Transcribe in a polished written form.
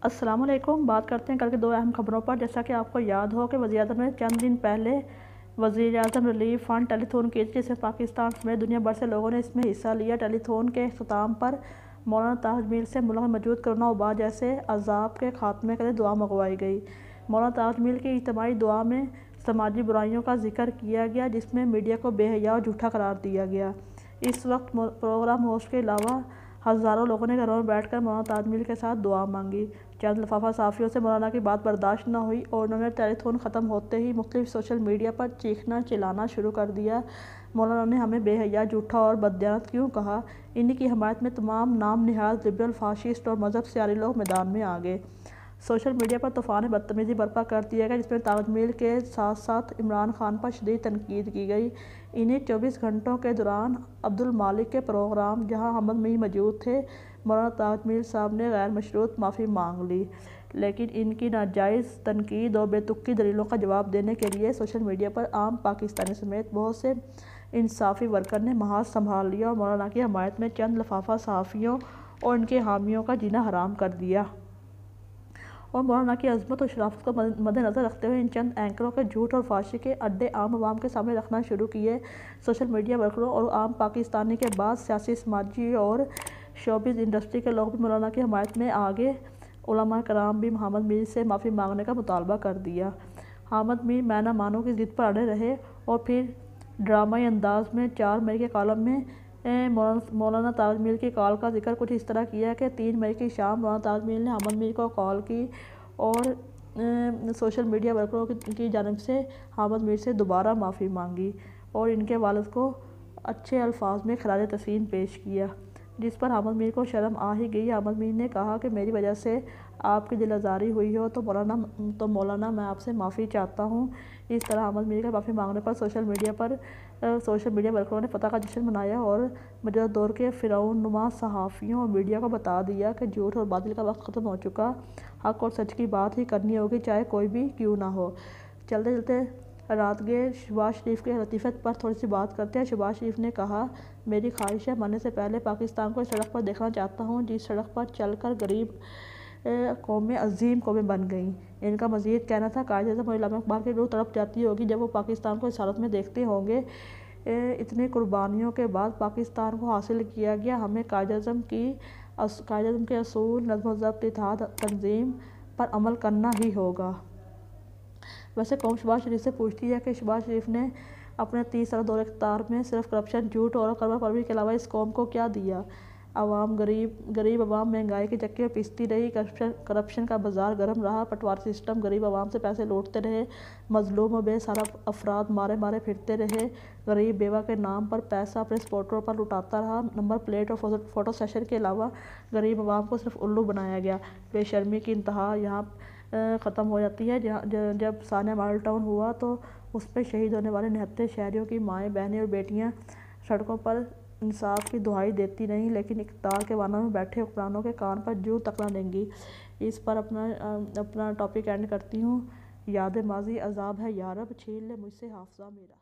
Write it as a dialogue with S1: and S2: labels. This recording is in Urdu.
S1: السلام علیکم۔ بات کرتے ہیں کل کی دو اہم خبروں پر۔ جیسا کہ آپ کو یاد ہو کہ وزیراعظم نے چند دن پہلے وزیر اعظم ریلیف فنڈ ٹیلی تھون کی تھی، جس میں پاکستان سمیت دنیا بھر سے لوگوں نے اس میں حصہ لیا۔ ٹیلی تھون کے اختتام پر مولانا تاج میل سے ملک میں موجود کورونا وبا جیسے عذاب کے خاتمے کے لیے دعا منگوائی گئی۔ مولانا تاج میل کی اجتماعی دعا میں سماجی برائیوں کا ذکر کیا گیا، جس میں میڈیا کو بے حیا اور جھوٹا قرار دیا گیا۔ اس وقت پروگرام ہوسٹ کے علاوہ ہزاروں لوگوں نے گھروں میں بیٹھ کر مولانا تاج میل کے ساتھ دعا مانگی۔ چند لفافہ صحافیوں سے مولانا کی بات برداشت نہ ہوئی اور انہوں نے ٹیلی تھون ختم ہوتے ہی مختلف سوشل میڈیا پر چیخنا چلانا شروع کر دیا۔ مولانا نے ہمیں بے حیا، جھوٹا اور بددیانت کیوں کہا؟ انہی کی حمایت میں تمام نام نہاد لبرل، فاشسٹ اور مذہب سے عاری لوگ میدان میں آ گئے۔ سوشل میڈیا پر طوفان بدتمیزی برپا کر دیا گیا، جس میں تاج میل کے ساتھ ساتھ عمران خان پر شدید تنقید کی گئی۔ انہی 24 گھنٹوں کے دوران عبدالمالک کے پروگرام جہاں احمد میر موجود تھے، مولانا تاج میل صاحب نے غیر مشروط معافی مانگ لی، لیکن ان کی ناجائز تنقید اور بے تکی دلیلوں کا جواب دینے کے لیے سوشل میڈیا پر عام پاکستانی سمیت بہت سے انصافی ورکر نے محاذ سنبھال لیا اور مولانا کی حمایت میں چند لفافہ صحافیوں اور ان کے حامیوں کا جینا حرام کر دیا۔ اور مولانا کی عظمت اور شرافت کو مدنظر رکھتے ہوئے ان چند اینکروں کے جھوٹ اور فحاشی کے اڈے عام عوام کے سامنے رکھنا شروع کیے۔ سوشل میڈیا ورکروں اور عام پاکستانی کے بعد سیاسی، سماجی اور شوبز انڈسٹری کے لوگ بھی مولانا کی حمایت میں آ گئے۔ علماء کرام بھی احمد میر سے معافی مانگنے کا مطالبہ کر دیا۔ احمد میر میں نہ مانوں کی ضد پر اڑے رہے اور پھر ڈرامائی انداز میں 4 مئی کے کالم میں مولانا تاج میل کی کال کا ذکر کچھ اس طرح کیا کہ 3 مئی کی شام مولانا تاج میل نے احمد میر کو کال کی اور سوشل میڈیا ورکروں کی جانب سے احمد میر سے دوبارہ معافی مانگی اور ان کے والد کو اچھے الفاظ میں خراج تحسین پیش کیا، جس پر احمد میر کو شرم آ ہی گئی۔ احمد میر نے کہا کہ میری وجہ سے آپ کی دل آزاری ہوئی ہو تو مولانا میں آپ سے معافی چاہتا ہوں۔ اس طرح احمد میر کا معافی مانگنے پر سوشل میڈیا ورکروں نے فتح کا جشن منایا اور موجودہ دور کے فرعون نما صحافیوں اور میڈیا کو بتا دیا کہ جھوٹ اور باطل کا وقت ختم ہو چکا، حق اور سچ کی بات ہی کرنی ہوگی، چاہے کوئی بھی کیوں نہ ہو۔ چلتے چلتے رات گئے شہباز شریف کے لطیفے پر تھوڑی سی بات کرتے ہیں۔ شہباز شریف نے کہا، میری خواہش ہے مرنے سے پہلے پاکستان کو اس سڑک پر دیکھنا چاہتا ہوں جس سڑک پر چل کر غریب قومیں عظیم قومیں بن گئیں۔ ان کا مزید کہنا تھا، قائد اعظم اور علامہ اقبال کی روح تڑپ جاتی ہوگی جب وہ پاکستان کو اس حالت میں دیکھتے ہوں گے۔ اتنی قربانیوں کے بعد پاکستان کو حاصل کیا گیا، ہمیں قائد اعظم کے اصول، نظم و ضبط، اتحاد، تنظیم پر عمل کرنا ہی ہوگا۔ ویسے قوم شہباز شریف سے پوچھتی ہے کہ شہباز شریف نے اپنے 30 سالہ دور اقتدار میں صرف کرپشن، جھوٹ اور کلمہ پروری کے علاوہ اس قوم کو کیا دیا؟ غریب عوام مہنگائی کی چکی میں پستی رہی، کرپشن کا بازار گرم رہا، پٹواری سسٹم غریب عوام سے پیسے لوٹتے رہے، مظلوم و بے سہارا افراد مارے مارے پھرتے رہے، غریب بیوہ کے نام پر پیسہ اپنے سپورٹروں پر لٹاتا رہا، نمبر پلیٹ اور فوٹو سیشن کے علاوہ غریب عوام کو صرف الو بنایا گیا۔ بے شرمی کی انتہا یہاں ختم ہو جاتی ہے جب سانیہ ماڈل ٹاؤن ہوا تو اس پہ شہید ہونے والے 69 شہریوں کی مائیں، بہنیں اور بیٹیاں سڑکوں پر انصاف کی دہائی دیتی رہیں، لیکن اقتدار کے وانوں میں بیٹھے حکمرانوں کے کان پر جوں تک نہ رینگی۔ اس پر اپنا ٹاپک اینڈ کرتی ہوں۔ یاد ماضی عذاب ہے یا رب، چھین لے مجھ سے حافظہ میرا۔